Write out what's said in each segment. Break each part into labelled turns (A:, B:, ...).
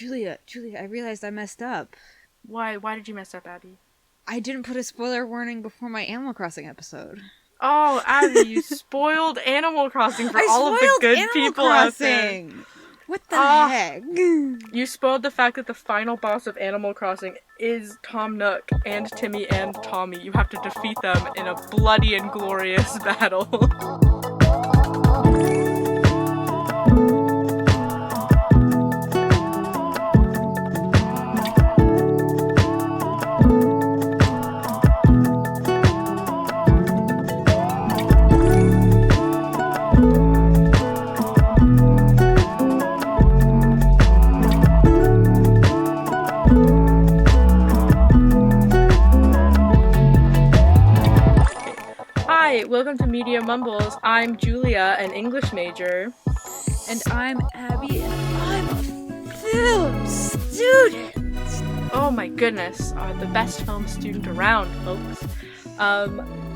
A: Julia, I realized I messed up.
B: Why did you mess up, Abby?
A: I didn't put a spoiler warning before my Animal Crossing episode.
B: Oh, Abby, you spoiled Animal Crossing for all of the good people out there.
A: What the heck?
B: You spoiled the fact that the final boss of Animal Crossing is Tom Nook and Timmy and Tommy. You have to defeat them in a bloody and glorious battle. Hi, welcome to Media Mumbles. I'm Julia, an English major.
A: And I'm Abby, and I'm a film student.
B: Oh my goodness, the best film student around, folks.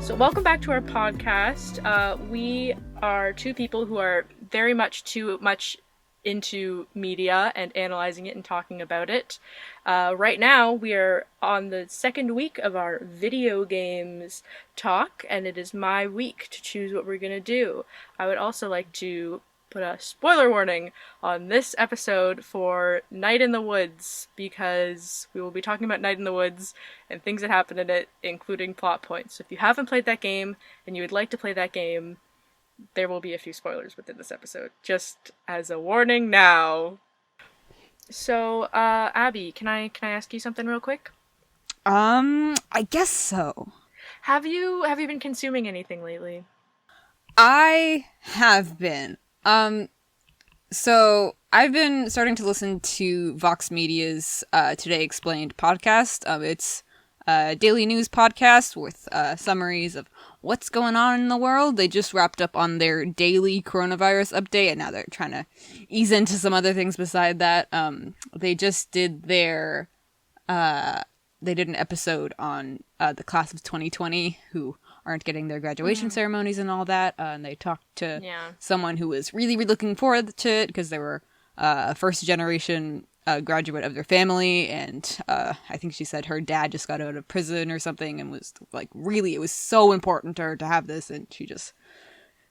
B: So welcome back to our podcast. We are two people who are very much too much into media and analyzing it and talking about it. Right now, we are on the second week of our video games talk, and it is my week to choose what we're going to do. I would also like to put a spoiler warning on this episode for Night in the Woods, because we will be talking about Night in the Woods and things that happen in it, including plot points. So if you haven't played that game and you would like to play that game, there will be a few spoilers within this episode, just as a warning now. So, Abby, can I ask you something real quick?
A: I guess so.
B: Have you been consuming anything lately?
A: I have been. So I've been starting to listen to Vox Media's Today Explained podcast. It's a daily news podcast with summaries of what's going on in the world. They just wrapped up on their daily coronavirus update, and now they're trying to ease into some other things beside that. They just did their they did an episode on the class of 2020 who aren't getting their graduation ceremonies and all that, and they talked to someone who was really looking forward to it because they were a first generation graduate of their family, and I think she said her dad just got out of prison or something and was like, really, it was so important to her to have this, and she just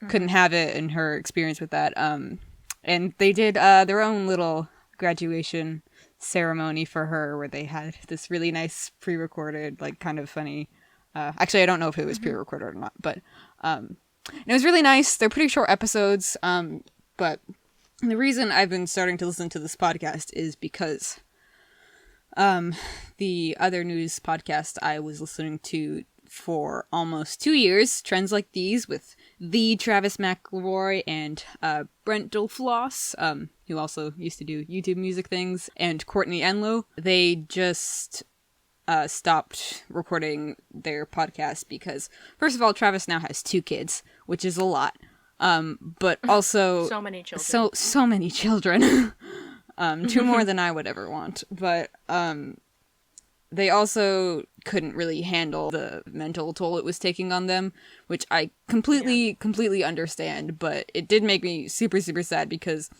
A: couldn't have it in her experience with that. And they did their own little graduation ceremony for her where they had this really nice pre-recorded, like, kind of funny, actually I don't know if it was pre-recorded or not, but it was really nice. They're pretty short episodes, but the reason I've been starting to listen to this podcast is because the other news podcast I was listening to for almost 2 years, Trends Like These, with the Travis McElroy and Brent Dolphloss, who also used to do YouTube music things, and Courtney Enlow, they just stopped recording their podcast because, first of all, Travis now has 2 kids, which is a lot. But also
B: so many children.
A: So many children. 2 more than I would ever want. But they also couldn't really handle the mental toll it was taking on them, which I completely understand, but it did make me super sad because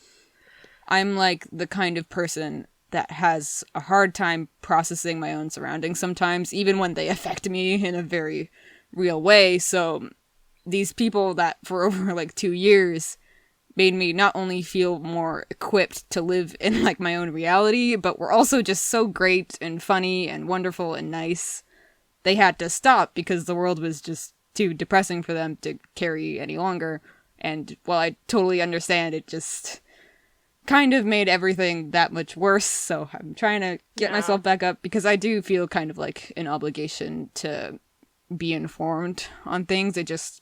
A: I'm like the kind of person that has a hard time processing my own surroundings sometimes, even when they affect me in a very real way. So these people that for over like 2 years made me not only feel more equipped to live in like my own reality, but were also just so great and funny and wonderful and nice. They had to stop because the world was just too depressing for them to carry any longer. And while I totally understand, it just kind of made everything that much worse. So I'm trying to get myself back up because I do feel kind of like an obligation to be informed on things. It just,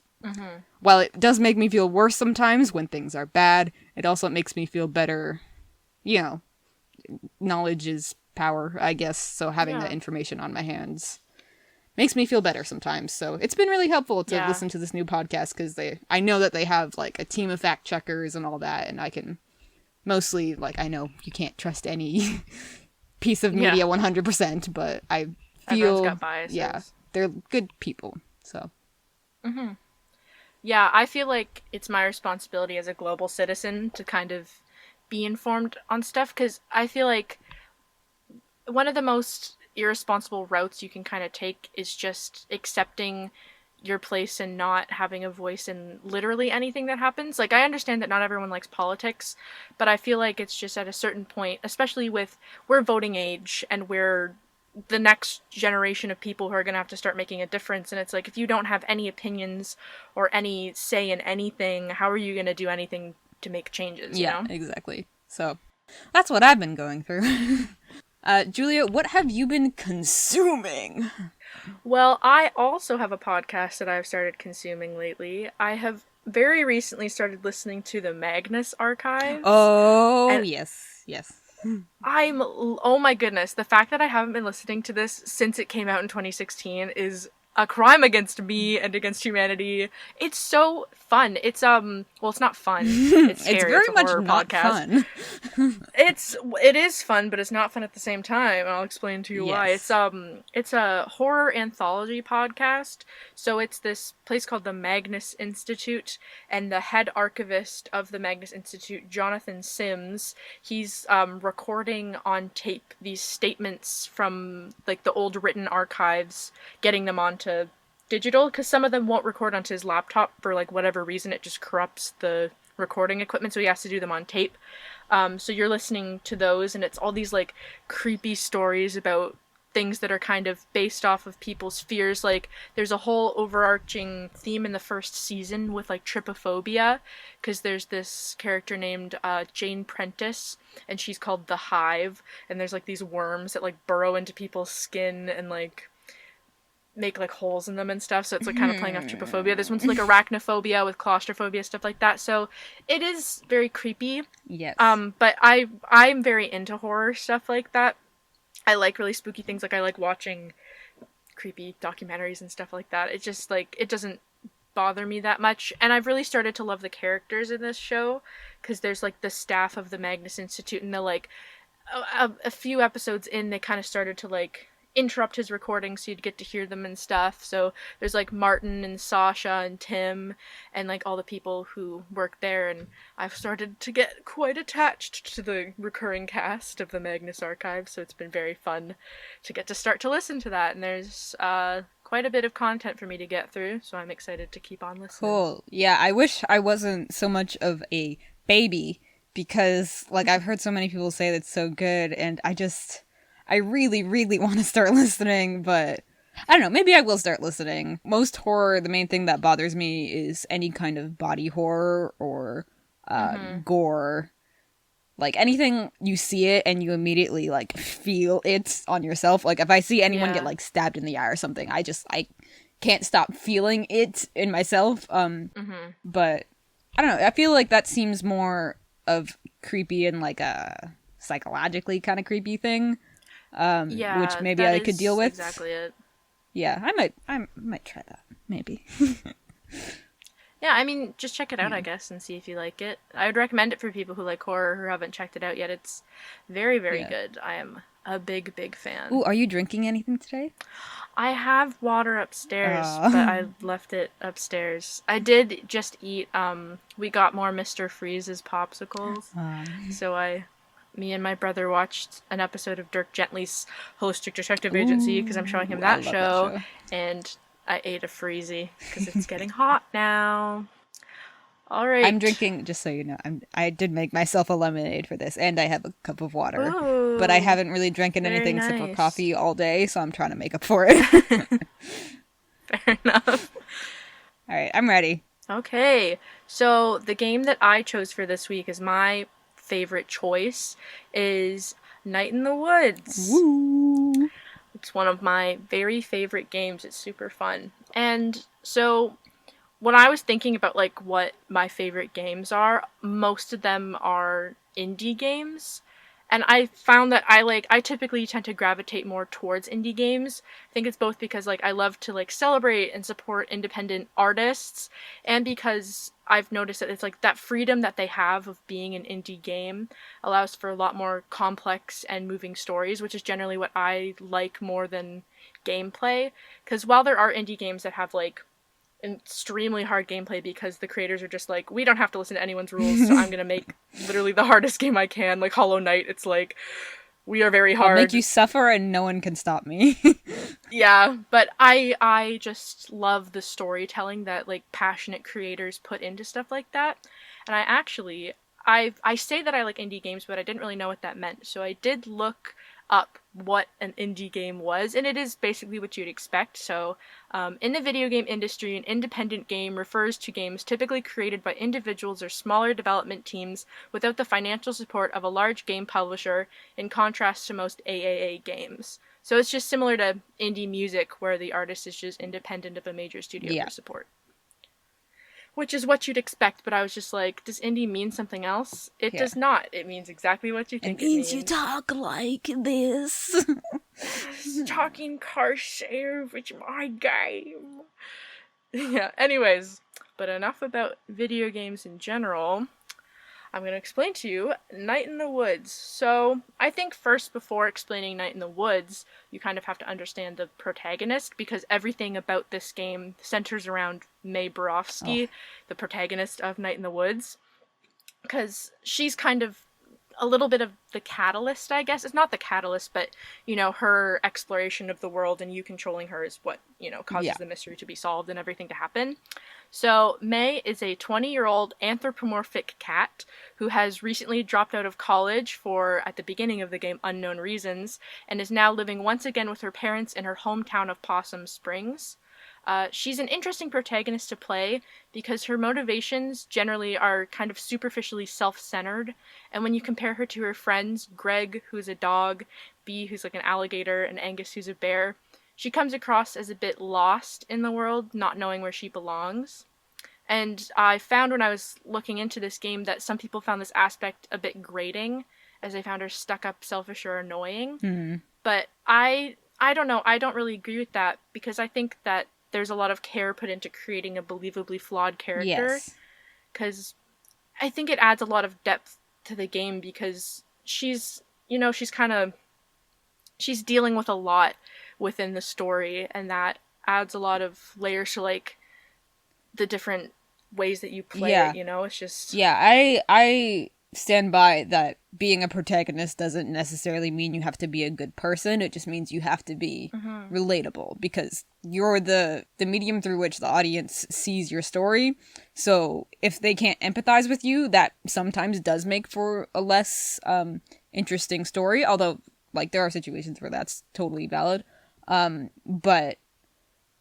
A: while it does make me feel worse sometimes when things are bad, it also makes me feel better. You know, knowledge is power, I guess. So having that information on my hands makes me feel better sometimes. So it's been really helpful to listen to this new podcast because I know that they have like a team of fact checkers and all that, and I can mostly, like, I know you can't trust any piece of media 100%, but I feel
B: everyone's got biases.
A: They're good people. So
B: yeah, I feel like it's my responsibility as a global citizen to kind of be informed on stuff, because I feel like one of the most irresponsible routes you can kind of take is just accepting your place and not having a voice in literally anything that happens. Like, I understand that not everyone likes politics, but I feel like it's just at a certain point, especially with we're voting age and we're the next generation of people who are going to have to start making a difference. And it's like, if you don't have any opinions or any say in anything, how are you going to do anything to make changes, you know?
A: Exactly. So that's what I've been going through. Julia, what have you been consuming?
B: Well, I also have a podcast that I've started consuming lately. I have very recently started listening to the Magnus Archives.
A: Oh, yes.
B: Oh my goodness, the fact that I haven't been listening to this since it came out in 2016 is a crime against me and against humanity. It's so fun. It's well, it's not fun. It's scary.
A: It's very much not
B: podcast. Fun. It is fun, but it's not fun at the same time. I'll explain to you why. It's a horror anthology podcast. So it's this place called the Magnus Institute, and the head archivist of the Magnus Institute, Jonathan Sims, he's recording on tape these statements from like the old written archives, getting them onto digital, because some of them won't record onto his laptop for like whatever reason. It just corrupts the recording equipment, so he has to do them on tape. So you're listening to those, and it's all these like creepy stories about things that are kind of based off of people's fears. Like, there's a whole overarching theme in the first season with like trypophobia, because there's this character named Jane Prentice, and she's called the Hive, and there's like these worms that like burrow into people's skin and like make like holes in them and stuff, so it's like kind of playing off trypophobia. There's one's like arachnophobia with claustrophobia, stuff like that, so it is very creepy.
A: Yes.
B: But I'm very into horror stuff like that. I like really spooky things. Like, I like watching creepy documentaries and stuff like that. It just like, it doesn't bother me that much, and I've really started to love the characters in this show, because there's like the staff of the Magnus Institute, and they're like a few episodes in, they kind of started to like interrupt his recording so you'd get to hear them and stuff. So there's like Martin and Sasha and Tim and like all the people who work there, and I've started to get quite attached to the recurring cast of the Magnus Archive, so it's been very fun to get to start to listen to that, and there's quite a bit of content for me to get through, so I'm excited to keep on listening.
A: Cool. Yeah, I wish I wasn't so much of a baby, because like I've heard so many people say that's so good, and I really, really want to start listening, but I don't know, maybe I will start listening. Most horror, the main thing that bothers me is any kind of body horror or gore. Like, anything you see it and you immediately, like, feel it on yourself. Like, if I see anyone get, like, stabbed in the eye or something, I can't stop feeling it in myself. But, I don't know, I feel like that seems more of creepy and, like, a psychologically kind of creepy thing. Which maybe I could deal with.
B: Exactly it.
A: Yeah, I might try that, maybe.
B: Yeah, I mean, just check it out, I guess, and see if you like it. I would recommend it for people who like horror who haven't checked it out yet. It's very, very good. I am a big, big fan.
A: Ooh, are you drinking anything today?
B: I have water upstairs, but I left it upstairs. I did just eat, we got more Mr. Freeze's popsicles, so me and my brother watched an episode of Dirk Gently's Holistic Detective Agency, because I'm showing him that show, and I ate a Freezy, because it's getting hot now. All right.
A: I'm drinking, just so you know, I did make myself a lemonade for this, and I have a cup of water.
B: Ooh,
A: but I haven't really drinking anything except for coffee all day, so I'm trying to make up for it.
B: Fair enough.
A: All right, I'm ready.
B: Okay, so the game that I chose for this week is my favorite choice, is Night in the Woods.
A: Woo!
B: It's one of my very favorite games. It's super fun. And so when I was thinking about like what my favorite games are, most of them are indie games. And I found that I typically tend to gravitate more towards indie games. I think it's both because like I love to like celebrate and support independent artists, and because I've noticed that it's like that freedom that they have of being an indie game allows for a lot more complex and moving stories, which is generally what I like more than gameplay. Because while there are indie games that have like extremely hard gameplay because the creators are just like, we don't have to listen to anyone's rules, so I'm gonna make literally the hardest game I can, like Hollow Knight. It's like We are very
A: I'll
B: hard.
A: make you suffer and no one can stop me.
B: Yeah, but I just love the storytelling that like passionate creators put into stuff like that. And I say that I like indie games, but I didn't really know what that meant. So I did look up what an indie game was, and it is basically what you'd expect. So, in the video game industry, an independent game refers to games typically created by individuals or smaller development teams without the financial support of a large game publisher, in contrast to most AAA games. So it's just similar to indie music, where the artist is just independent of a major studio for support. Which is what you'd expect, but I was just like, does indie mean something else? It does not. It means exactly what you think it means.
A: You talk like this.
B: Talking car share with my game. Yeah, anyways, but enough about video games in general. I'm going to explain to you Night in the Woods. So, I think first, before explaining Night in the Woods, you kind of have to understand the protagonist, because everything about this game centers around Mae Borofsky, the protagonist of Night in the Woods. Because she's kind of a little bit of the catalyst, I guess. It's not the catalyst, but, you know, her exploration of the world and you controlling her is what, you know, causes the mystery to be solved and everything to happen. So, Mae is a 20-year-old anthropomorphic cat who has recently dropped out of college for, at the beginning of the game, unknown reasons, and is now living once again with her parents in her hometown of Possum Springs. She's an interesting protagonist to play because her motivations generally are kind of superficially self-centered, and when you compare her to her friends, Greg, who's a dog, Bee, who's like an alligator, and Angus, who's a bear, she comes across as a bit lost in the world, not knowing where she belongs. And I found when I was looking into this game that some people found this aspect a bit grating, as they found her stuck up, selfish, or annoying.
A: Mm-hmm.
B: But I don't know, I don't really agree with that, because I think that there's a lot of care put into creating a believably flawed character. Because I think it adds a lot of depth to the game, because she's, you know, she's dealing with a lot within the story, and that adds a lot of layers to, like, the different ways that you play it, you know? It's just...
A: Yeah, I stand by that being a protagonist doesn't necessarily mean you have to be a good person. It just means you have to be relatable, because you're the medium through which the audience sees your story. So if they can't empathize with you, that sometimes does make for a less interesting story, although, like, there are situations where that's totally valid. But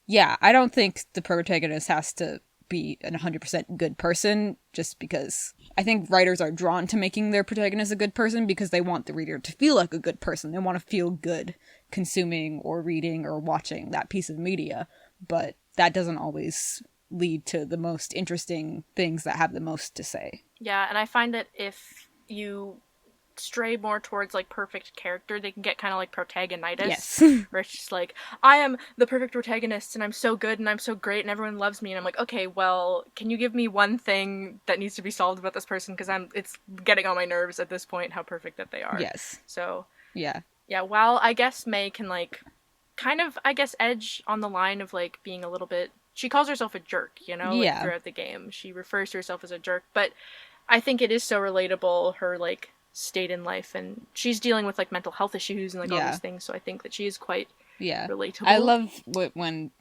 A: yeah, I don't think the protagonist has to be an 100% good person, just because I think writers are drawn to making their protagonist a good person because they want the reader to feel like a good person. They want to feel good consuming or reading or watching that piece of media, but that doesn't always lead to the most interesting things that have the most to say.
B: Yeah, and I find that if you stray more towards, like, perfect character, they can get kind of like protagonitis.
A: Yes.
B: Where it's just like, I am the perfect protagonist and I'm so good and I'm so great and everyone loves me, and I'm like, okay, well, can you give me one thing that needs to be solved about this person, because it's getting on my nerves at this point how perfect that they are.
A: Yes.
B: So
A: yeah,
B: while I guess Mae can, like, kind of, I guess, edge on the line of, like, being a little bit, she calls herself a jerk, you know, like, throughout the game she refers to herself as a jerk, but I think it is so relatable, her, like, state in life, and she's dealing with, like, mental health issues and, like, all these things, so I think that she is quite relatable.
A: I love when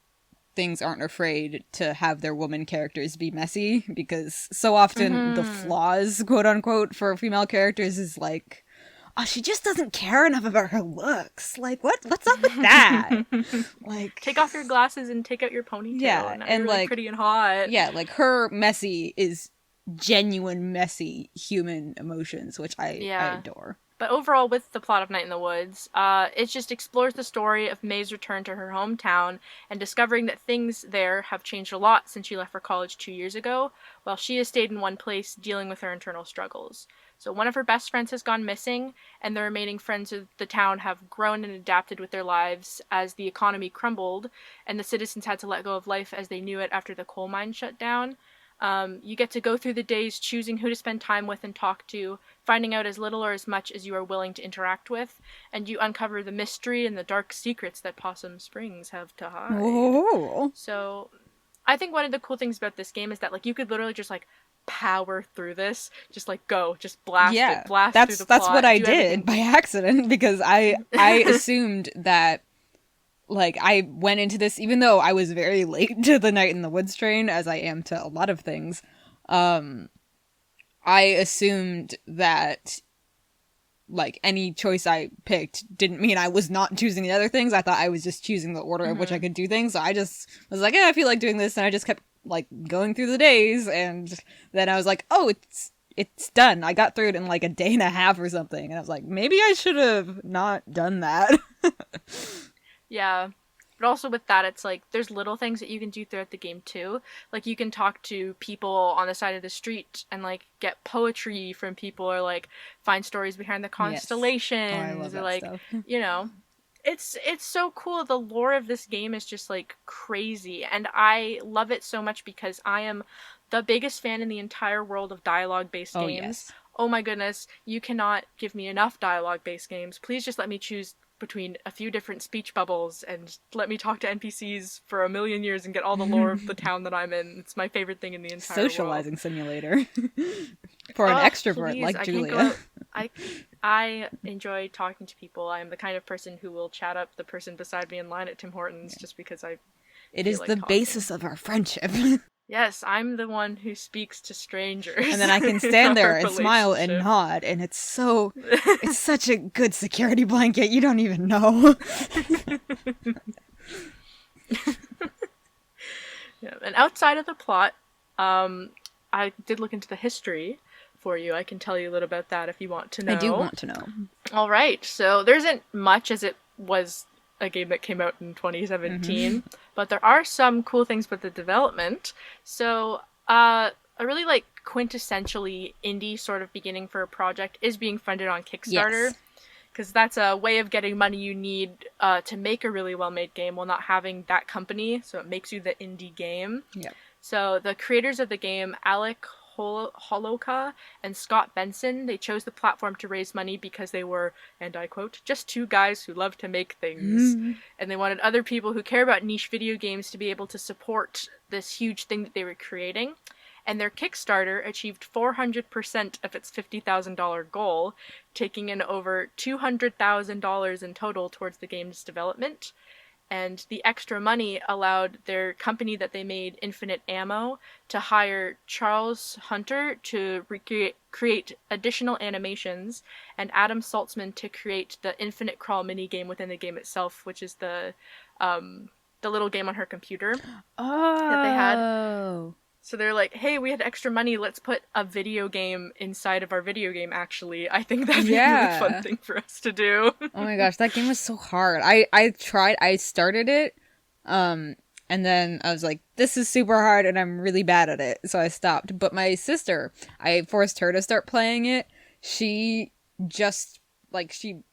A: things aren't afraid to have their woman characters be messy, because so often the flaws, quote unquote, for female characters is like, oh, she just doesn't care enough about her looks. Like, what's up with that? Like,
B: take off your glasses and take out your ponytail, and you're really, like, pretty and hot.
A: Yeah, like, her messy is genuine messy human emotions, which I adore.
B: But overall, with the plot of Night in the Woods, it just explores the story of Mae's return to her hometown and discovering that things there have changed a lot since she left for college 2 years ago, while she has stayed in one place dealing with her internal struggles. So one of her best friends has gone missing, and the remaining friends of the town have grown and adapted with their lives as the economy crumbled, and the citizens had to let go of life as they knew it after the coal mine shut down. You get to go through the days choosing who to spend time with and talk to, finding out as little or as much as you are willing to interact with, and you uncover the mystery and the dark secrets that Possum Springs have to hide.
A: Whoa.
B: So, I think one of the cool things about this game is that, like, you could literally just, like, power through this. Just like go, just blast it, blast
A: that's
B: through the plot.
A: what I
B: do
A: did
B: everything.
A: by accident, because I assumed that, like, I went into this, even though I was very late to the Night in the Woods train, as I am to a lot of things. I assumed that, like, any choice I picked didn't mean I was not choosing the other things. I thought I was just choosing the order in which I could do things. So I just was like, yeah, I feel like doing this, and I just kept, like, going through the days, and then I was like, oh, it's done. I got through it in, like, a day and a half or something, and I was like, maybe I should have not done that.
B: Yeah. But also with that, it's like, there's little things that you can do throughout the game too. Like, you can talk to people on the side of the street and, like, get poetry from people, or, like, find stories behind the constellations.
A: Yes. Oh, I love that
B: or, like,
A: stuff.
B: you know, it's so cool. The lore of this game is just, like, crazy. And I love it so much because I am the biggest fan in the entire world of dialogue-based games.
A: Yes.
B: Oh my goodness, you cannot give me enough dialogue-based games. Please just let me choose between a few different speech bubbles and let me talk to NPCs for a million years and get all the lore of the town that I'm in. It's my favorite thing in the entire
A: Socializing
B: world.
A: simulator. For an extrovert
B: please,
A: like Julia.
B: I enjoy talking to people. I am the kind of person who will chat up the person beside me in line at Tim Hortons just because
A: it is
B: like
A: the
B: talking.
A: Basis of our friendship.
B: Yes, I'm the one who speaks to strangers.
A: And then I can stand there and smile and nod, and it's such a good security blanket, you don't even know.
B: Yeah, and outside of the plot, I did look into the history for you. I can tell you a little about that if you want to know.
A: I do want to know.
B: All right, so there isn't much, as it was a game that came out in 2017, but there are some cool things with the development. So, a really, like, quintessentially indie sort of beginning for a project is being funded on Kickstarter. Because that's a way of getting money you need to make a really well-made game while not having that company, so it makes you the indie game.
A: Yep.
B: So the creators of the game, Alec Holoka and Scott Benson, they chose the platform to raise money because they were, and I quote, just two guys who love to make things. And they wanted other people who care about niche video games to be able to support this huge thing that they were creating. And their Kickstarter achieved 400% of its $50,000 goal, taking in over $200,000 in total towards the game's development. And the extra money allowed their company that they made, Infinite Ammo, to hire Charles Hunter to create additional animations, and Adam Saltzman to create the Infinite Crawl minigame within the game itself, which is the little game on her computer that they had. So they're like, hey, we had extra money, let's put a video game inside of our video game, actually. I think that'd be a really fun thing for us to do.
A: Oh my gosh, that game was so hard. I started it, and then I was like, this is super hard and I'm really bad at it, so I stopped. But my sister, I forced her to start playing it. She just, like, she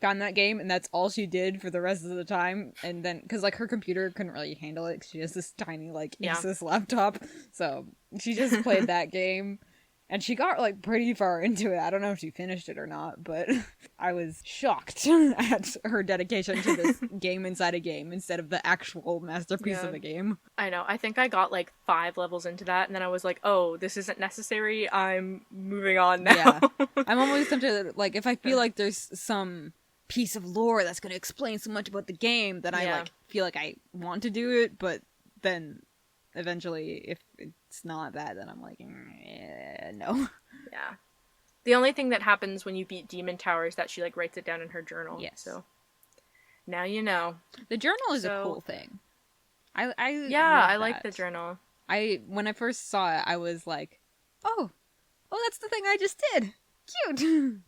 A: found that game and that's all she did for the rest of the time. And then, because, like, her computer couldn't really handle it because she has this tiny, like, Asus laptop, so she just played that game and she got, like, pretty far into it. I don't know if she finished it or not, but I was shocked at her dedication to this game inside a game instead of the actual masterpiece of a game.
B: I know. I think I got, like, 5 levels into that, and then I was like, oh, this isn't necessary. I'm moving on now.
A: Yeah. I'm always tempted, like, if I feel like there's some piece of lore that's going to explain so much about the game that I, like, feel like I want to do it, but then eventually, if it's not that, then I'm like, no.
B: Yeah. The only thing that happens when you beat Demon Tower is that she, like, writes it down in her journal.
A: Yes.
B: So, now you know.
A: The journal is a cool thing. I
B: like the journal.
A: When I first saw it, I was like, oh, that's the thing I just did. Cute.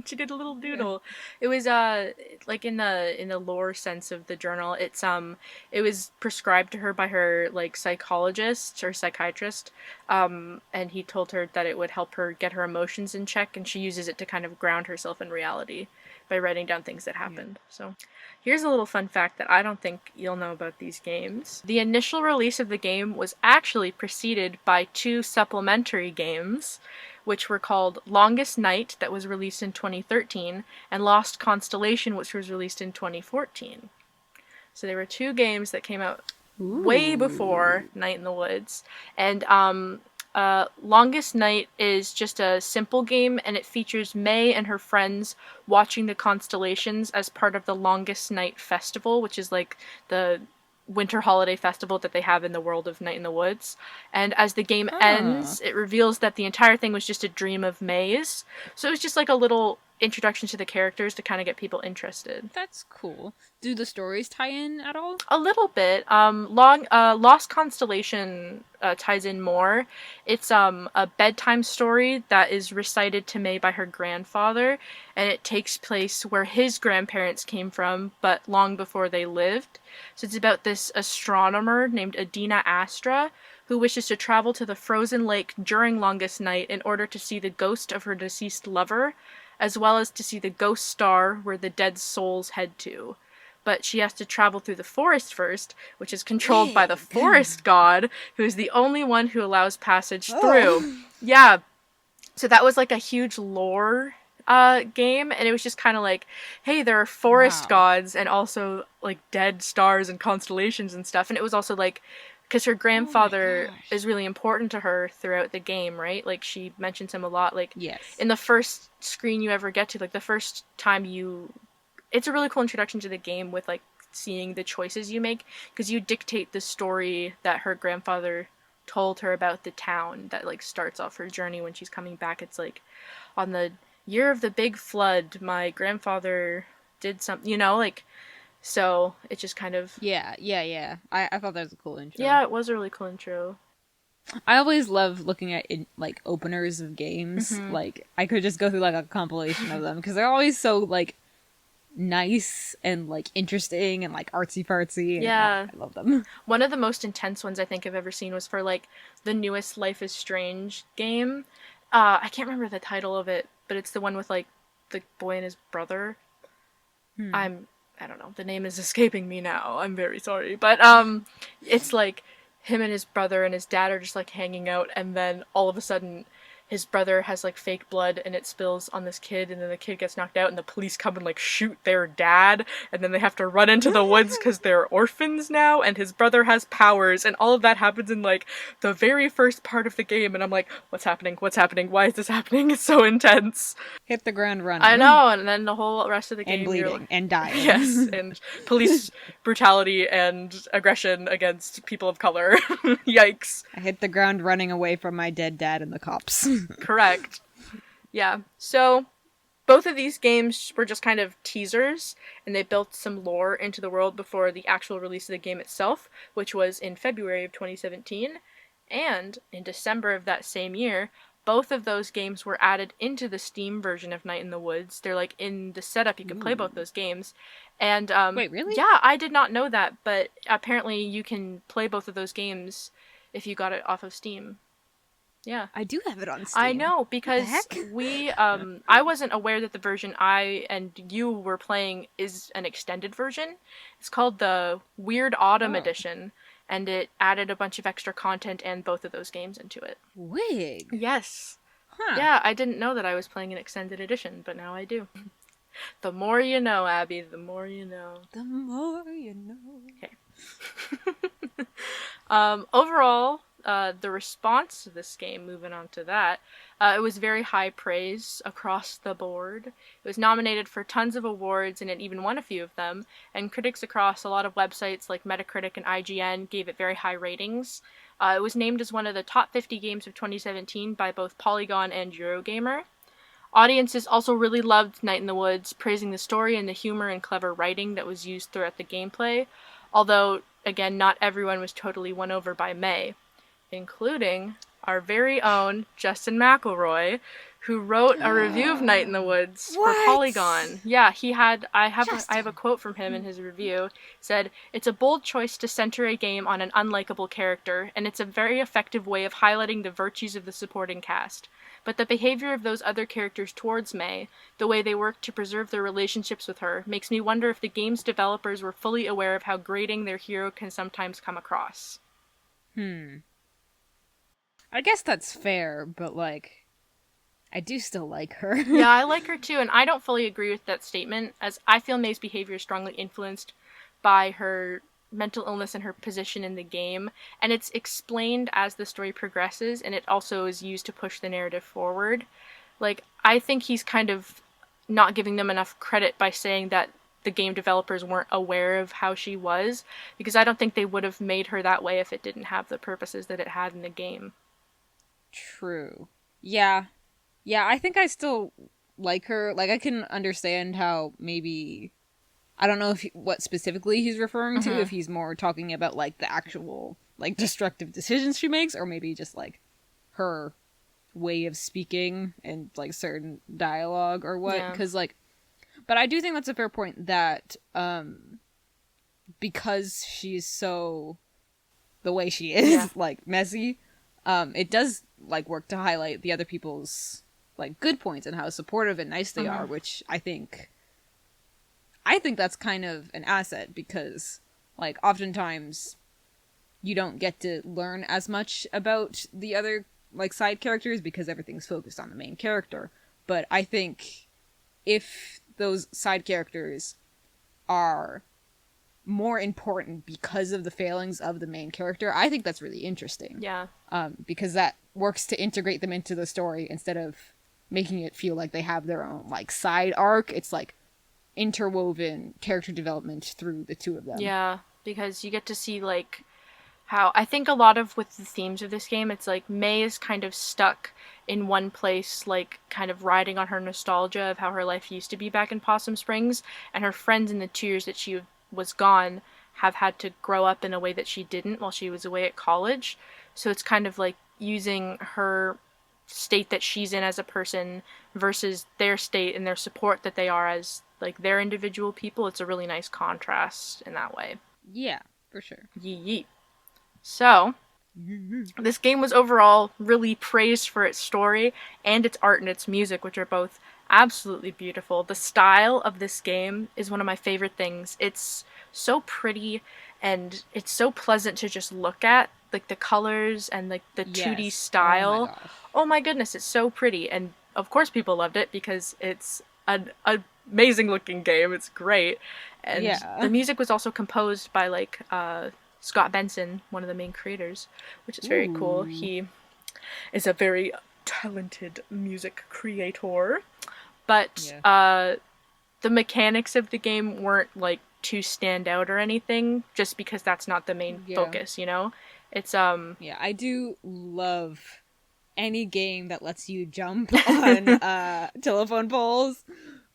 B: She did a little doodle. It was like in the lore sense of the journal, it was prescribed to her by her, like, psychologist or psychiatrist, and he told her that it would help her get her emotions in check, and she uses it to kind of ground herself in reality by writing down things that happened. So here's a little fun fact that I don't think you'll know about these games. The initial release of the game was actually preceded by 2 supplementary games, which were called Longest Night, that was released in 2013, and Lost Constellation, which was released in 2014. So there were 2 games that came out way before Night in the Woods, and Longest Night is just a simple game, and it features May and her friends watching the constellations as part of the Longest Night Festival, which is like the winter holiday festival that they have in the world of Night in the Woods. And as the game ends, it reveals that the entire thing was just a dream of May's. So it was just like a little introduction to the characters to kind of get people interested.
A: That's cool. Do the stories tie in at all?
B: A little bit. Lost Constellation ties in more. It's a bedtime story that is recited to May by her grandfather, and it takes place where his grandparents came from, but long before they lived. So it's about this astronomer named Adina Astra, who wishes to travel to the frozen lake during Longest Night in order to see the ghost of her deceased lover, as well as to see the ghost star where the dead souls head to. But she has to travel through the forest first, which is controlled by the forest god, who is the only one who allows passage through. Yeah. So that was like a huge lore game, and it was just kind of like, hey, there are forest gods and also like dead stars and constellations and stuff. And it was also like, because her grandfather is really important to her throughout the game, right? Like, she mentions him a lot. Like, in the first screen you ever get to, like, the first time it's a really cool introduction to the game with, like, seeing the choices you make, because you dictate the story that her grandfather told her about the town that, like, starts off her journey when she's coming back. It's like, on the year of the big flood, my grandfather did something, you know, like... So, it just kind of...
A: Yeah. I thought that was a cool intro.
B: Yeah, it was a really cool intro.
A: I always love looking at, like, openers of games. Mm-hmm. Like, I could just go through, like, a compilation of them, because they're always so, like, nice and, like, interesting and, like, artsy-fartsy. And,
B: yeah.
A: I love them.
B: One of the most intense ones I think I've ever seen was for, like, the newest Life is Strange game. I can't remember the title of it, but it's the one with, like, the boy and his brother. I don't know, the name is escaping me now, I'm very sorry, but, it's like, him and his brother and his dad are just, like, hanging out, and then, all of a sudden, his brother has, like, fake blood, and it spills on this kid, and then the kid gets knocked out, and the police come and, like, shoot their dad, and then they have to run into the woods because they're orphans now, and his brother has powers, and all of that happens in, like, the very first part of the game, and I'm like, what's happening, why is this happening, it's so intense.
A: Hit the ground running.
B: I know, and then the whole rest of the game,
A: and bleeding,
B: like,
A: and dying.
B: Yes, and police brutality and aggression against people of color. Yikes.
A: I hit the ground running away from my dead dad and the cops.
B: Correct. Yeah. So, both of these games were just kind of teasers, and they built some lore into the world before the actual release of the game itself, which was in February of 2017. And, in December of that same year, both of those games were added into the Steam version of Night in the Woods. They're, like, in the setup, you can play both those games. And,
A: wait, really?
B: Yeah, I did not know that, but apparently you can play both of those games if you got it off of Steam. Yeah.
A: I do have it on Steam.
B: I know, because I wasn't aware that the version I and you were playing is an extended version. It's called the Weird Autumn Edition, and it added a bunch of extra content and both of those games into it.
A: Wig.
B: Yes.
A: Huh.
B: Yeah, I didn't know that I was playing an extended edition, but now I do. The more you know, Abby, the more you know.
A: The more you know.
B: Okay. Overall, the response to this game, moving on to that, it was very high praise across the board. It was nominated for tons of awards, and it even won a few of them, and critics across a lot of websites like Metacritic and IGN gave it very high ratings. It was named as one of the top 50 games of 2017 by both Polygon and Eurogamer. Audiences also really loved Night in the Woods, praising the story and the humor and clever writing that was used throughout the gameplay, although, again, not everyone was totally won over by May, including our very own Justin McElroy, who wrote a review of Night in the Woods for Polygon. Yeah, I have a quote from him in his review. It said, "It's a bold choice to center a game on an unlikable character, and it's a very effective way of highlighting the virtues of the supporting cast. But the behavior of those other characters towards May, the way they work to preserve their relationships with her, makes me wonder if the game's developers were fully aware of how grating their hero can sometimes come across."
A: I guess that's fair, but, like, I do still like her.
B: Yeah, I like her too, and I don't fully agree with that statement, as I feel May's behavior is strongly influenced by her mental illness and her position in the game, and it's explained as the story progresses, and it also is used to push the narrative forward. Like, I think he's kind of not giving them enough credit by saying that the game developers weren't aware of how she was, because I don't think they would have made her that way if it didn't have the purposes that it had in the game.
A: True. Yeah. Yeah, I think I still like her. Like, I can understand how maybe... I don't know what specifically he's referring to, if he's more talking about, like, the actual, like, destructive decisions she makes, or maybe just, like, her way of speaking and, like, certain dialogue or what. Because, like... But I do think that's a fair point that, because she's so... the way she is, like, messy, it does, like, work to highlight the other people's, like, good points and how supportive and nice they are, which I think that's kind of an asset, because, like, oftentimes you don't get to learn as much about the other, like, side characters because everything's focused on the main character. But I think if those side characters are more important because of the failings of the main character, I think that's really interesting.
B: Yeah.
A: Because that works to integrate them into the story instead of making it feel like they have their own, like, side arc. It's, like, interwoven character development through the two of them.
B: Yeah, because you get to see, like, how... I think a lot of with the themes of this game, it's like May is kind of stuck in one place, like, kind of riding on her nostalgia of how her life used to be back in Possum Springs, and her friends in the 2 years that she was gone have had to grow up in a way that she didn't while she was away at college. So it's kind of like using her state that she's in as a person versus their state and their support that they are as, like, their individual people. It's a really nice contrast in that way.
A: Yeah, for sure.
B: Yee. So, this game was overall really praised for its story and its art and its music, which are both absolutely beautiful. The style of this game is one of my favorite things. It's so pretty and it's so pleasant to just look at, like the colors and like the 2D style. Oh my goodness, it's so pretty. And of course people loved it because it's an amazing looking game. It's great. And the music was also composed by like Scott Benson, one of the main creators, which is very cool. He is a very talented music creator. But the mechanics of the game weren't like too stand out or anything, just because that's not the main focus, you know? It's
A: Yeah, I do love any game that lets you jump on telephone poles.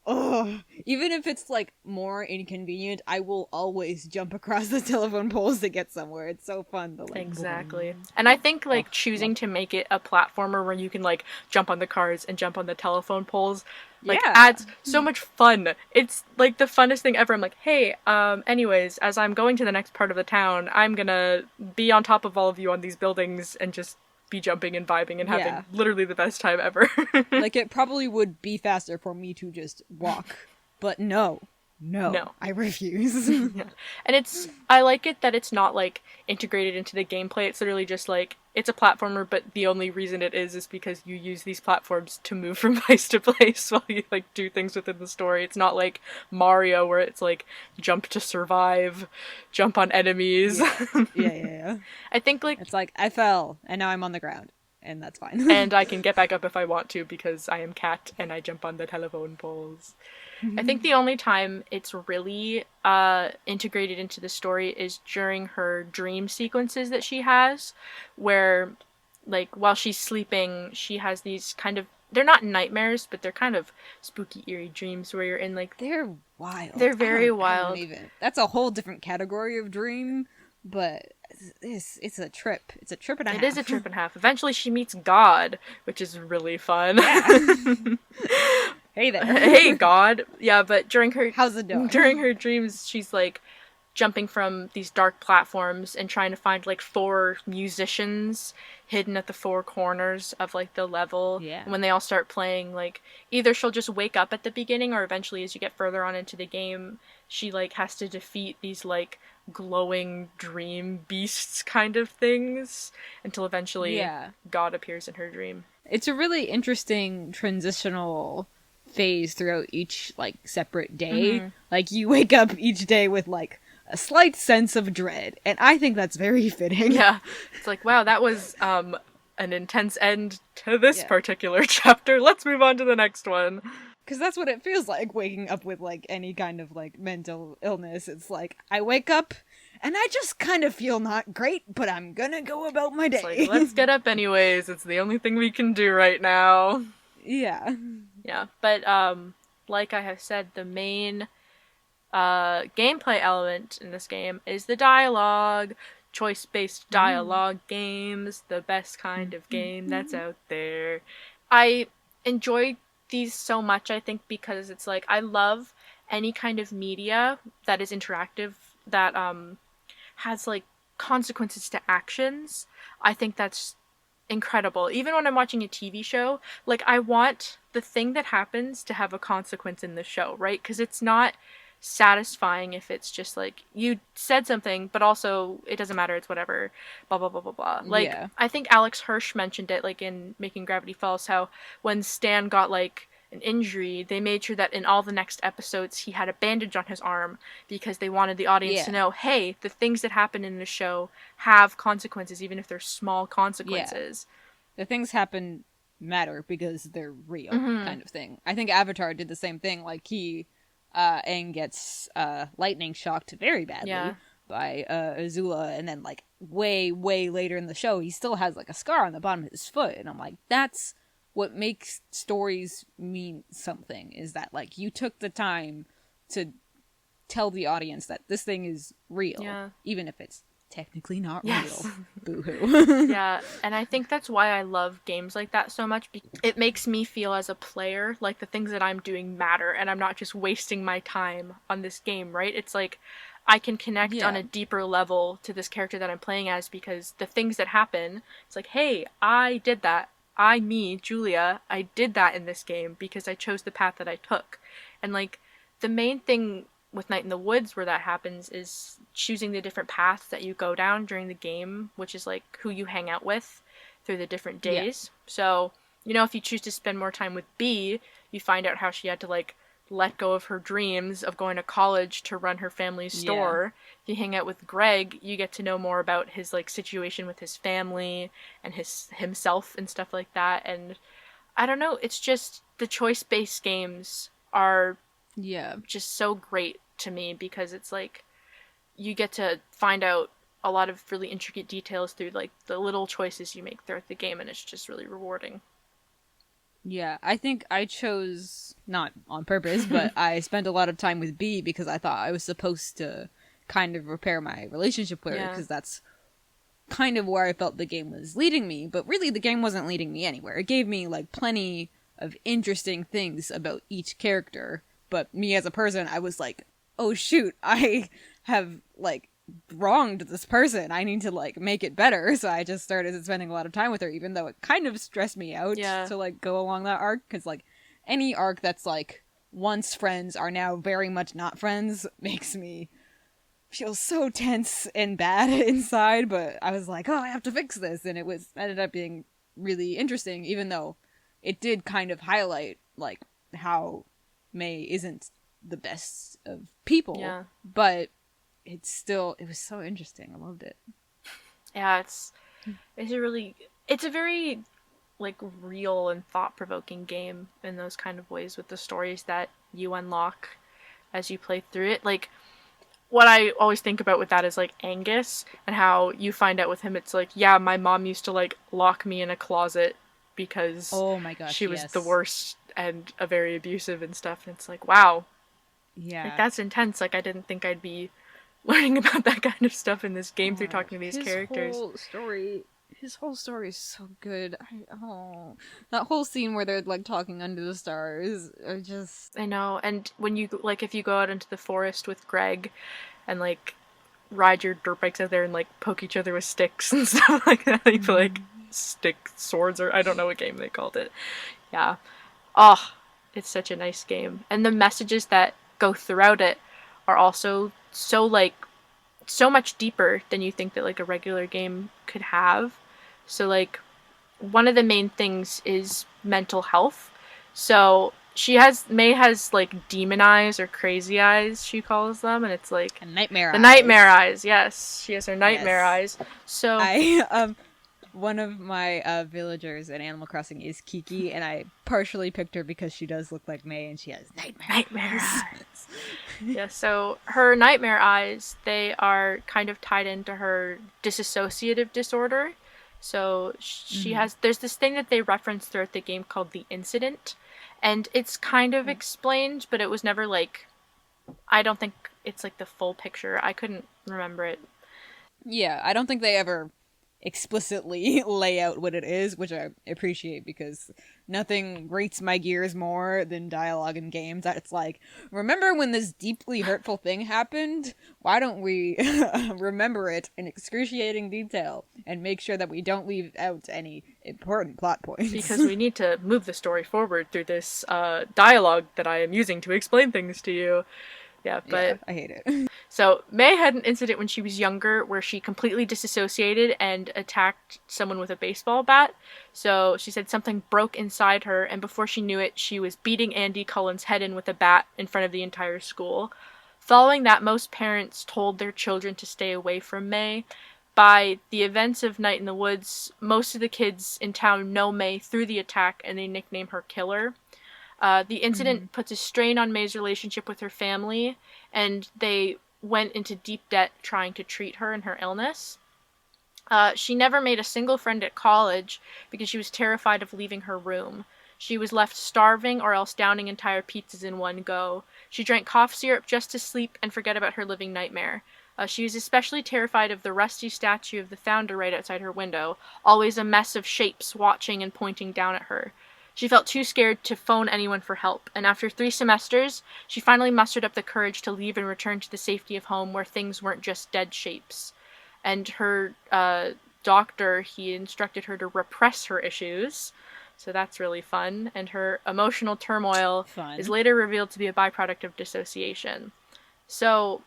A: Oh, even if it's like more inconvenient, I will always jump across the telephone poles to get somewhere. It's so fun to like.
B: Exactly. And I think like choosing to make it a platformer where you can like jump on the cars and jump on the telephone poles like adds so much fun. It's like the funnest thing ever. I'm like, hey, anyways, as I'm going to the next part of the town, I'm gonna be on top of all of you on these buildings and just be jumping and vibing and having literally the best time ever.
A: Like, it probably would be faster for me to just walk, but no, I refuse.
B: And I like it that it's not like integrated into the gameplay. It's literally just like, it's a platformer, but the only reason it is because you use these platforms to move from place to place while you like do things within the story. It's not like Mario where it's like jump to survive, jump on enemies.
A: Yeah.
B: I think like
A: it's like I fell and now I'm on the ground and that's fine.
B: And I can get back up if I want to because I am Cat and I jump on the telephone poles. I think the only time it's really integrated into the story is during her dream sequences that she has, where, like, while she's sleeping, she has these kind of... They're not nightmares, but they're kind of spooky, eerie dreams where you're in, like...
A: They're wild.
B: They're very wild.
A: That's a whole different category of dream, but it's a trip. It's a trip and a half.
B: It is a trip and a half. Eventually she meets God, which is really fun.
A: Yeah. Hey there.
B: Hey, God. Yeah, but
A: how's it doing?
B: During her dreams, she's like jumping from these dark platforms and trying to find like 4 musicians hidden at the 4 corners of like the level.
A: Yeah.
B: And when they all start playing, like either she'll just wake up at the beginning or eventually as you get further on into the game, she like has to defeat these like glowing dream beasts kind of things until eventually God appears in her dream.
A: It's a really interesting transitional phase throughout each like separate day. Like you wake up each day with like a slight sense of dread, and I think that's very fitting.
B: Yeah, it's like, wow, that was an intense end to this particular chapter. Let's move on to the next one.
A: Because that's what it feels like, waking up with, like, any kind of, like, mental illness. It's like, I wake up, and I just kind of feel not great, but I'm gonna go about my day.
B: It's like, let's get up anyways. It's the only thing we can do right now.
A: Yeah.
B: Yeah, but, like I have said, the main gameplay element in this game is the dialogue. Choice-based dialogue games, the best kind of game that's out there. I enjoy these so much, I think, because it's like, I love any kind of media that is interactive, that has, like, consequences to actions. I think that's incredible. Even when I'm watching a TV show, like, I want the thing that happens to have a consequence in the show, right? Because it's not satisfying if it's just like, you said something but also it doesn't matter, it's whatever, blah blah blah blah blah. Like, I think Alex Hirsch mentioned it, like, in Making Gravity Falls, how when Stan got, like, an injury, they made sure that in all the next episodes he had a bandage on his arm, because they wanted the audience to know, hey, the things that happen in the show have consequences, even if they're small consequences.
A: The things happen matter because they're real, kind of thing. I think Avatar did the same thing. Like, Aang gets lightning shocked very badly by Azula, and then, like, way later in the show he still has, like, a scar on the bottom of his foot, and I'm like, that's what makes stories mean something, is that, like, you took the time to tell the audience that this thing is real, even if it's technically not real. Boo-hoo.
B: Yeah, and I think that's why I love games like that so much. It makes me feel as a player like the things that I'm doing matter, and I'm not just wasting my time on this game, right? It's like, I can connect on a deeper level to this character that I'm playing as, because the things that happen, it's like, hey, I did that. Me, Julia, I did that in this game because I chose the path that I took. And, like, the main thing with Night in the Woods where that happens is choosing the different paths that you go down during the game, which is, like, who you hang out with through the different days. So, you know, if you choose to spend more time with Bea, you find out how she had to, like, let go of her dreams of going to college to run her family's store. If you hang out with Greg, you get to know more about his, like, situation with his family and himself and stuff like that. And I don't know, it's just, the choice-based games are just so great to me, because it's like, you get to find out a lot of really intricate details through, like, the little choices you make throughout the game, and it's just really rewarding.
A: Yeah, I think I chose, not on purpose, but I spent a lot of time with Bea because I thought I was supposed to kind of repair my relationship with her, because that's kind of where I felt the game was leading me, but really the game wasn't leading me anywhere. It gave me, like, plenty of interesting things about each character, but me as a person, I was like, oh shoot, I have, like, wronged this person. I need to, like, make it better. So I just started spending a lot of time with her, even though it kind of stressed me out to, like, go along that arc. Because, like, any arc that's, like, once friends are now very much not friends makes me feel so tense and bad inside. But I was like, oh, I have to fix this. And it ended up being really interesting, even though it did kind of highlight, like, how May isn't the best of people. But it was so interesting. I loved it.
B: Yeah, it's a very, like, real and thought-provoking game in those kind of ways, with the stories that you unlock as you play through it. Like, what I always think about with that is, like, Angus, and how you find out with him, it's like, yeah, my mom used to, like, lock me in a closet because she was the worst and very abusive and stuff, and it's like, wow. Yeah. Like, that's intense. Like, I didn't think I'd be learning about that kind of stuff in this game through talking to these characters.
A: His whole story is so good. That whole scene where they're, like, talking under the stars are just...
B: I know, and when you, like, if you go out into the forest with Greg and, like, ride your dirt bikes out there and, like, poke each other with sticks and stuff like that, like, stick swords, or I don't know what game they called it. Yeah. Oh, it's such a nice game. And the messages that go throughout it are also so, like, so much deeper than you think that, like, a regular game could have. So, like, one of the main things is mental health. So May has like demon eyes or crazy eyes, she calls them, and it's like
A: and nightmare
B: the
A: eyes.
B: nightmare eyes. Yes, she has her nightmare
A: Yes.
B: eyes. So
A: One of my villagers in Animal Crossing is Kiki, and I partially picked her because she does look like May, and she has nightmare
B: eyes. Yeah, so her nightmare eyes, they are kind of tied into her dissociative disorder. So she has, there's this thing that they reference throughout the game called the incident, and it's kind of explained, but it was never like, I don't think it's like the full picture. I couldn't remember it.
A: Yeah, I don't think they ever explicitly lay out what it is, which I appreciate, because nothing grates my gears more than dialogue in games that it's like, remember when this deeply hurtful thing happened? Why don't we remember it in excruciating detail and make sure that we don't leave out any important plot points?
B: Because we need to move the story forward through this dialogue that I am using to explain things to you. Yeah, but
A: yeah, I hate it.
B: So May had an incident when she was younger where she completely disassociated and attacked someone with a baseball bat. So she said something broke inside her, and before she knew it, she was beating Andy Cullen's head in with a bat in front of the entire school. Following that, most parents told their children to stay away from May. By the events of Night in the Woods, most of the kids in town know May through the attack, and they nickname her Killer. The incident puts a strain on May's relationship with her family, and they went into deep debt trying to treat her and her illness. She never made a single friend at college because she was terrified of leaving her room. She was left starving or else downing entire pizzas in one go. She drank cough syrup just to sleep and forget about her living nightmare. She was especially terrified of the rusty statue of the founder right outside her window, always a mess of shapes watching and pointing down at her. She felt too scared to phone anyone for help, and after 3 semesters, she finally mustered up the courage to leave and return to the safety of home where things weren't just dead shapes. And her doctor, he instructed her to repress her issues, so that's really fun. And her emotional turmoil is later revealed to be a byproduct of dissociation. So,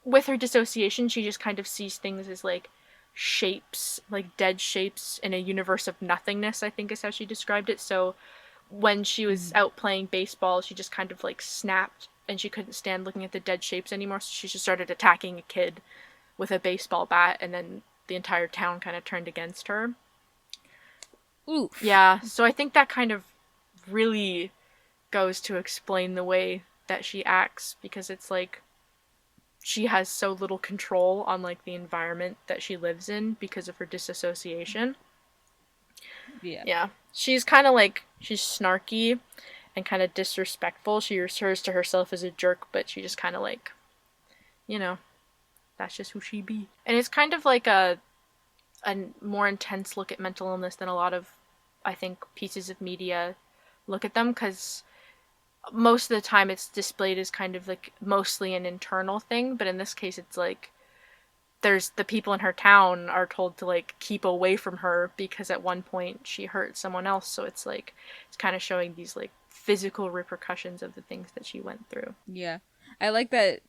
B: with her dissociation, she just kind of sees things as like shapes, like dead shapes in a universe of nothingness, I think is how she described it. So when she was out playing baseball, she just kind of like snapped and she couldn't stand looking at the dead shapes anymore, so she just started attacking a kid with a baseball bat, and then the entire town kind of turned against her.
A: Oof.
B: Yeah, so I think that kind of really goes to explain the way that she acts, because it's like she has so little control on like the environment that she lives in because of her disassociation. Yeah. She's kind of like, she's snarky and kind of disrespectful. She refers to herself as a jerk, but she just kind of like, you know, that's just who she be. And it's kind of like a more intense look at mental illness than a lot of, I think, pieces of media look at them, because most of the time it's displayed as kind of like mostly an internal thing, but in this case it's like there's the people in her town are told to like keep away from her because at one point she hurt someone else, so it's like it's kind of showing these like physical repercussions of the things that she went through.
A: Yeah, I like that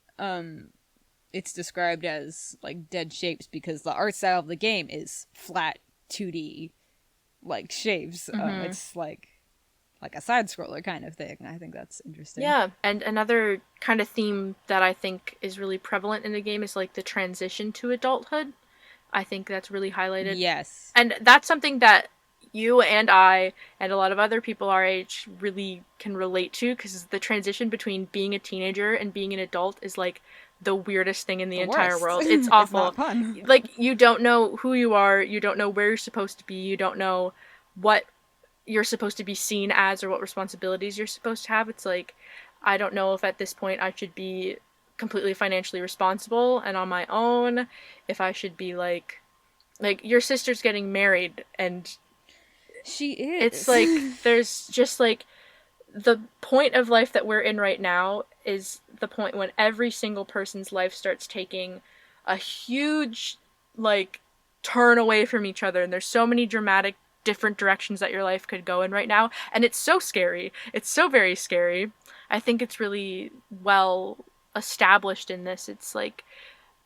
A: it's described as like dead shapes because the art style of the game is flat 2D like shapes. It's like a side-scroller kind of thing. I think that's interesting.
B: Yeah, and another kind of theme that I think is really prevalent in the game is like the transition to adulthood. I think that's really highlighted.
A: Yes.
B: And that's something that you and I and a lot of other people our age really can relate to, because the transition between being a teenager and being an adult is like the weirdest thing in the entire world. It's awful.
A: It's not fun.
B: Like, you don't know who you are, you don't know where you're supposed to be, you don't know what you're supposed to be seen as or what responsibilities you're supposed to have. It's like, I don't know if at this point I should be completely financially responsible and on my own, if I should be like your sister's getting married, and
A: she is.
B: It's like there's just like the point of life that we're in right now is the point when every single person's life starts taking a huge like turn away from each other, and there's so many dramatic different directions that your life could go in right now, and it's so scary. It's so very scary. I think it's really well established in this. It's like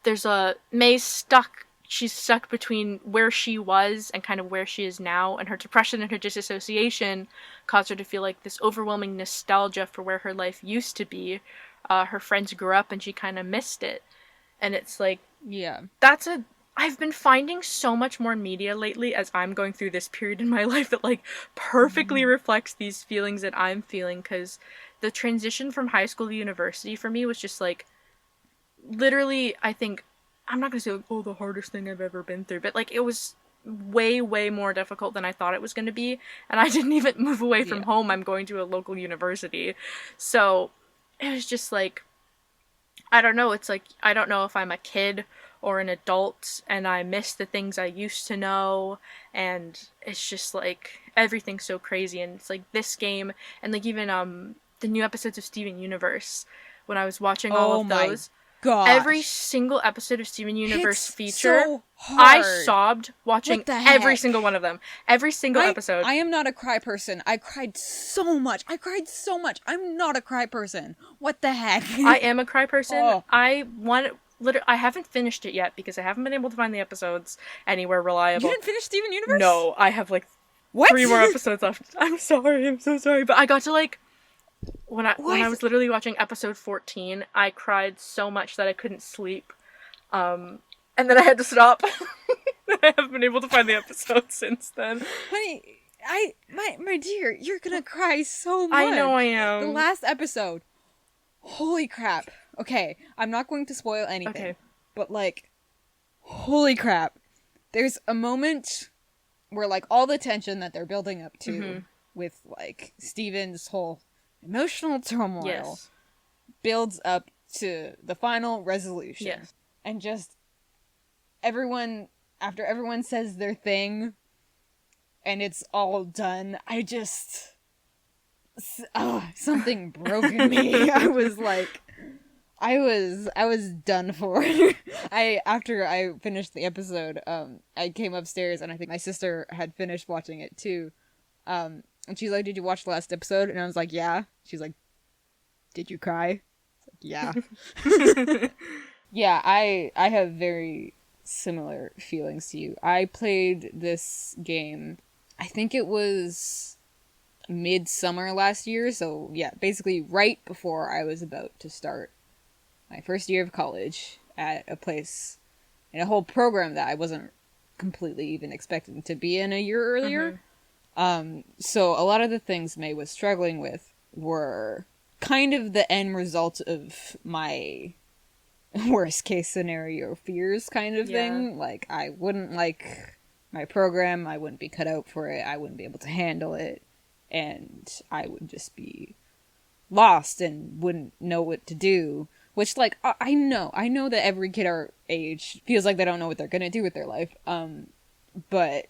B: there's a May stuck she's stuck between where she was and kind of where she is now, and her depression and her disassociation caused her to feel like this overwhelming nostalgia for where her life used to be. Her friends grew up and she kind of missed it. And it's like,
A: Yeah.
B: I've been finding so much more media lately as I'm going through this period in my life that, like, perfectly reflects these feelings that I'm feeling, because the transition from high school to university for me was just, like, literally, I think, I'm not gonna say, like, oh, the hardest thing I've ever been through, but, like, it was way, way more difficult than I thought it was gonna be, and I didn't even move away from home. I'm going to a local university. So, it was just, like, I don't know, it's like, I don't know if I'm a kid or an adult, and I miss the things I used to know, and it's just, like, everything's so crazy, and it's, like, this game, and, like, even, the new episodes of Steven Universe, when I was watching all of those, every single episode of Steven Universe feature,
A: so
B: I sobbed watching every
A: heck?
B: single one of them. Every single episode.
A: I am not a cry person. I cried so much. I'm not a cry person. What the heck?
B: I am a cry person. I haven't finished it yet because I haven't been able to find the episodes anywhere reliable.
A: You didn't finish Steven Universe?
B: No, I have, like, 3 more episodes left. I'm sorry, I'm so sorry. But I got to, like, when I was literally watching episode 14, I cried so much that I couldn't sleep. And then I had to stop. I haven't been able to find the episodes since then.
A: Honey, my dear, you're gonna cry so much.
B: I know I am.
A: The last episode. Holy crap. Okay, I'm not going to spoil anything. Okay. But, like, holy crap. There's a moment where, like, all the tension that they're building up to with, like, Steven's whole emotional turmoil builds up to the final resolution. Yes. And just after everyone says their thing and it's all done, something broke in me. I was like, I was done for. After I finished the episode, I came upstairs and I think my sister had finished watching it too. And she's like, "Did you watch the last episode?" And I was like, "Yeah." She's like, "Did you cry?" I was like, "Yeah." Yeah, I have very similar feelings to you. I played this game, I think it was midsummer last year, so yeah, basically right before I was about to start my first year of college at a place in a whole program that I wasn't completely even expecting to be in a year earlier. So a lot of the things May was struggling with were kind of the end result of my worst case scenario fears kind of thing. Like, I wouldn't like my program, I wouldn't be cut out for it, I wouldn't be able to handle it, and I would just be lost and wouldn't know what to do. Which, like, I know that every kid our age feels like they don't know what they're gonna do with their life, but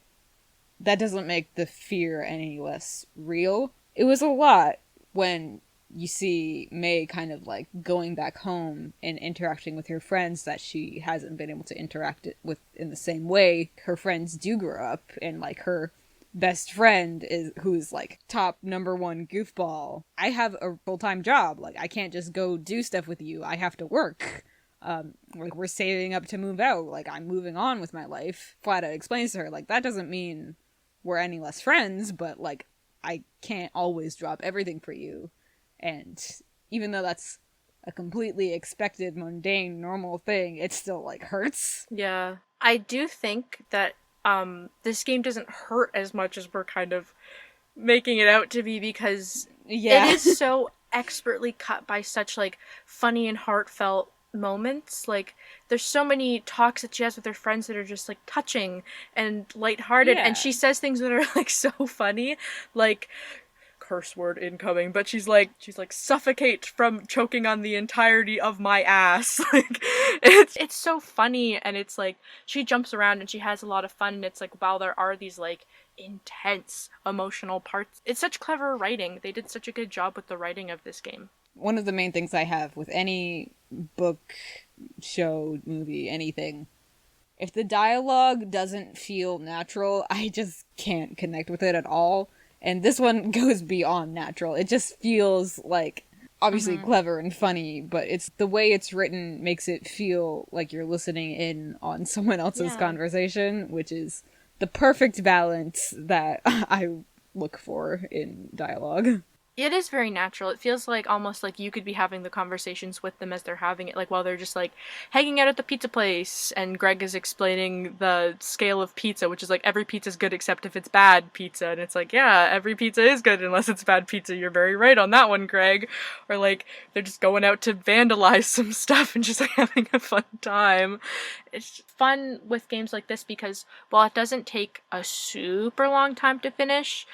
A: that doesn't make the fear any less real. It was a lot when you see May kind of, like, going back home and interacting with her friends that she hasn't been able to interact with in the same way. Her friends do grow up, and, like, her best friend who's like top #1 goofball. I have a full-time job. Like, I can't just go do stuff with you. I have to work. Like, we're saving up to move out. Like, I'm moving on with my life. Flat out explains to her, like, that doesn't mean we're any less friends, but, like, I can't always drop everything for you. And even though that's a completely expected, mundane, normal thing, it still, like, hurts.
B: Yeah. I do think that this game doesn't hurt as much as we're kind of making it out to be, because it is so expertly cut by such, like, funny and heartfelt moments. Like, there's so many talks that she has with her friends that are just, like, touching and lighthearted, and she says things that are, like, so funny, like, curse word incoming, but she's like suffocate from choking on the entirety of my ass. Like, it's so funny, and it's like she jumps around and she has a lot of fun, and it's like, wow, there are these, like, intense emotional parts. It's such clever writing. They did such a good job with the writing of this game.
A: One of the main things I have with any book, show, movie, anything, if the dialogue doesn't feel natural, I just can't connect with it at all. And this one goes beyond natural. It just feels like obviously clever and funny, but it's the way it's written makes it feel like you're listening in on someone else's conversation, which is the perfect balance that I look for in dialogue.
B: It is very natural. It feels like almost like you could be having the conversations with them as they're having it, like while they're just like hanging out at the pizza place and Greg is explaining the scale of pizza, which is like every pizza's good except if it's bad pizza. And it's like, yeah, every pizza is good unless it's bad pizza. You're very right on that one, Greg. Or like they're just going out to vandalize some stuff and just like having a fun time. It's fun with games like this because while it doesn't take a super long time to finish,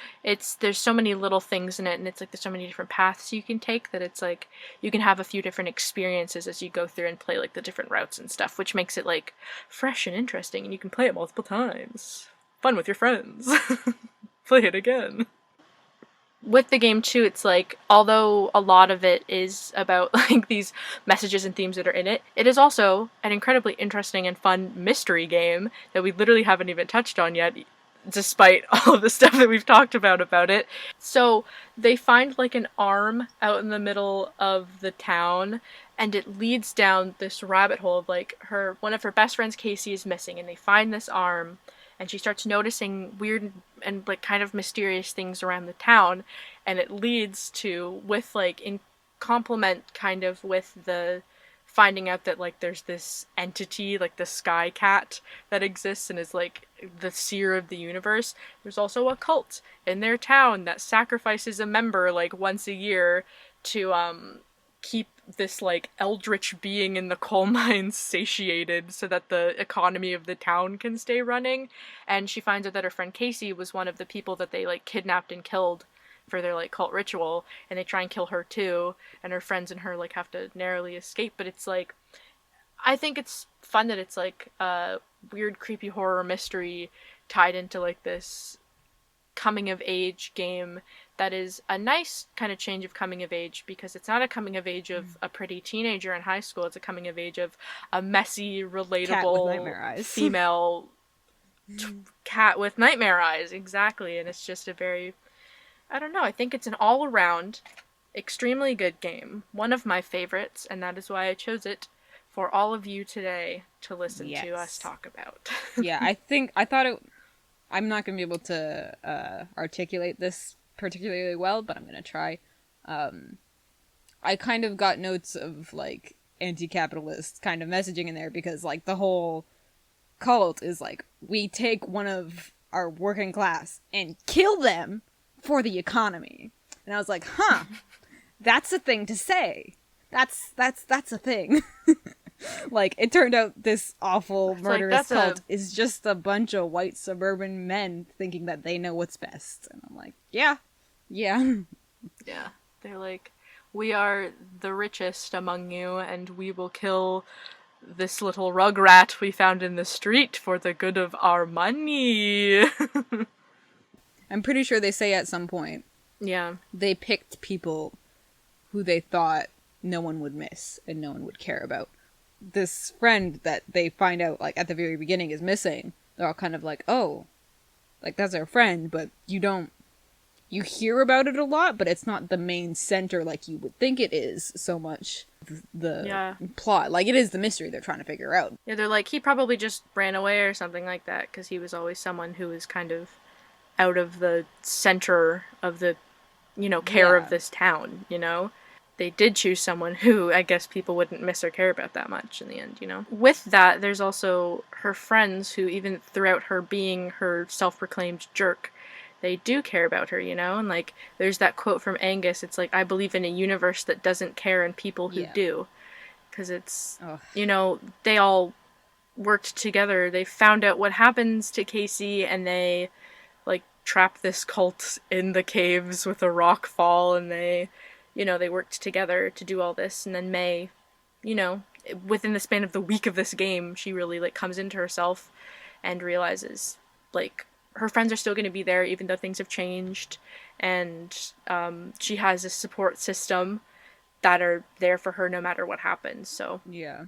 B: there's so many little things in it, and it's like there's so many different paths you can take that it's like you can have a few different experiences as you go through and play like the different routes and stuff, which makes it like fresh and interesting, and you can play it multiple times. Fun with your friends. Play it again. With the game too, it's like, although a lot of it is about like these messages and themes that are in it, it is also an incredibly interesting and fun mystery game that we literally haven't even touched on yet, despite all of the stuff that we've talked about it. So they find like an arm out in the middle of the town, and it leads down this rabbit hole of like one of her best friends, Casey, is missing, and they find this arm, and she starts noticing weird and like kind of mysterious things around the town, and it leads to, with like in complement kind of with the finding out that like there's this entity like the Sky Cat that exists and is like the seer of the universe. There's also a cult in their town that sacrifices a member like once a year to keep this like eldritch being in the coal mines satiated so that the economy of the town can stay running. And she finds out that her friend Casey was one of the people that they like kidnapped and killed for their like cult ritual, and they try and kill her too, and her friends and her like have to narrowly escape. But it's like, I think it's fun that it's like a weird creepy horror mystery tied into like this coming of age game that is a nice kind of change of coming of age, because it's not a coming of age of a pretty teenager in high school. It's a coming of age of a messy, relatable female cat with nightmare eyes. Exactly. And it's just a very, I don't know, I think it's an all-around extremely good game. One of my favorites, and that is why I chose it for all of you today to listen to us talk about.
A: Yeah, I'm not going to be able to articulate this particularly well, but I'm going to try. I kind of got notes of, like, anti-capitalist kind of messaging in there, because, like, the whole cult is, like, we take one of our working class and kill them for the economy. And I was like, huh, that's a thing to say. That's a thing. Like, it turned out this awful murderous cult is just a bunch of white suburban men thinking that they know what's best. And I'm like, yeah.
B: Yeah. They're like, we are the richest among you, and we will kill this little rugrat we found in the street for the good of our money.
A: I'm pretty sure they say at some point.
B: Yeah.
A: They picked people who they thought no one would miss and no one would care about. This friend that they find out, like, at the very beginning is missing. They're all kind of like, oh, like, that's our friend, but you hear about it a lot, but it's not the main center like you would think it is so much the plot. Like, it is the mystery they're trying to figure out.
B: Yeah, they're like, he probably just ran away or something like that, because he was always someone who was kind of out of the center of the, care of this town, They did choose someone who I guess people wouldn't miss or care about that much in the end, With that, there's also her friends who, even throughout her being her self-proclaimed jerk, they do care about her, And, like, there's that quote from Angus, it's like, I believe in a universe that doesn't care and people who do. Because it's, they all worked together. They found out what happens to Casey, and they, like, trap this cult in the caves with a rock fall, and they worked together to do all this. And then May, within the span of the week of this game, she really, like, comes into herself and realizes, like, her friends are still going to be there even though things have changed, and she has a support system that are there for her no matter what happens. So
A: yeah,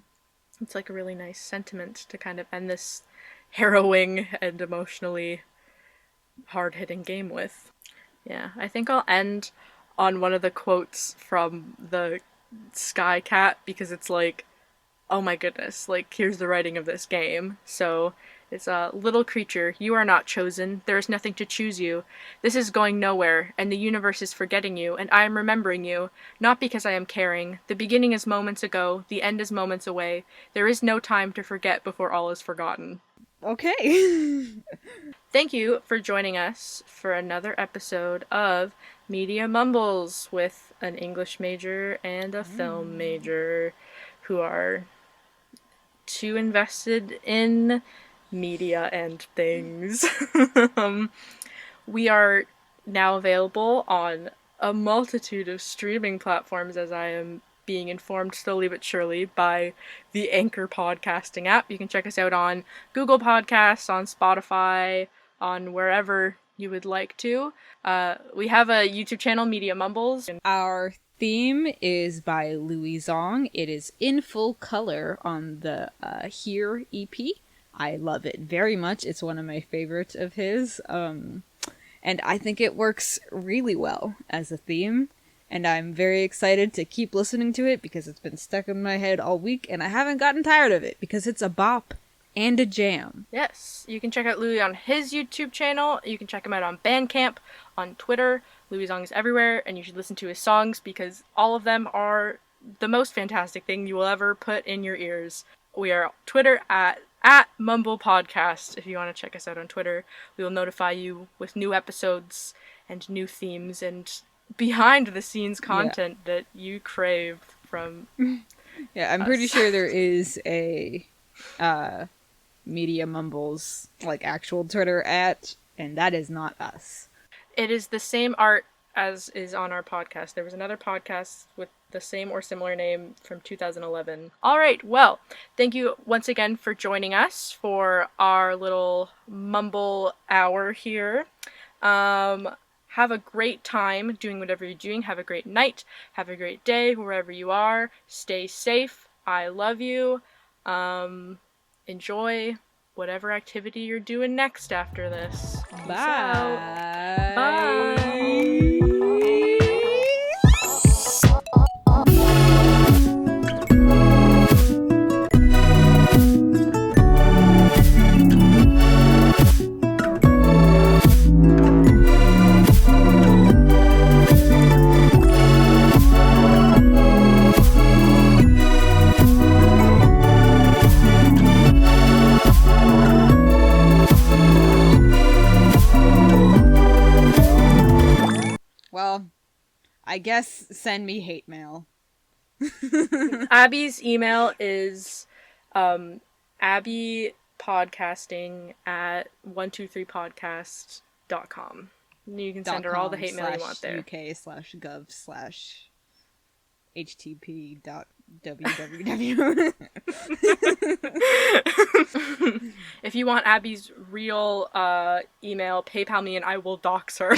B: it's like a really nice sentiment to kind of end this harrowing and emotionally hard-hitting game with. Yeah, I think I'll end on one of the quotes from the Sky Cat, because it's like, oh my goodness, like, here's the writing of this game. So it's a little creature. You are not chosen. There is nothing to choose you. This is going nowhere, and the universe is forgetting you, and I am remembering you. Not because I am caring. The beginning is moments ago. The end is moments away. There is no time to forget before all is forgotten.
A: Okay.
B: Thank you for joining us for another episode of Media Mumbles with an English major and a film major who are too invested in media and things. We are now available on a multitude of streaming platforms, as I am being informed slowly but surely by the Anchor podcasting app. You can check us out on Google Podcasts, on Spotify, on wherever you would like to. We have a YouTube channel, Media Mumbles.
A: Our theme is by Louis Zong. It is in full color on the Here EP. I love it very much. It's one of my favorites of his. And I think it works really well as a theme. And I'm very excited to keep listening to it because it's been stuck in my head all week and I haven't gotten tired of it because it's a bop and a jam.
B: Yes, you can check out Louis on his YouTube channel. You can check him out on Bandcamp, on Twitter. Louis Zong is everywhere, and you should listen to his songs because all of them are the most fantastic thing you will ever put in your ears. We are on Twitter at Mumble Podcast. If you want to check us out on Twitter, we will notify you with new episodes and new themes and behind the scenes content that you crave from
A: Yeah, I'm pretty sure there is a Media Mumbles like actual Twitter and that is not us.
B: It is the same art as is on our podcast. There was another podcast with the same or similar name from 2011. All right, well, thank you once again for joining us for our little mumble hour here. Have a great time doing whatever you're doing. Have a great night. Have a great day wherever you are. Stay safe. I love you. Enjoy whatever activity you're doing next after this. Peace out. Bye.
A: Well, I guess send me hate mail.
B: Abby's email is abbypodcasting@123podcast.com. You can send her all the hate mail you want there.
A: UK/gov/HTTP.www.
B: If you want Abby's real email, PayPal me and I will dox her.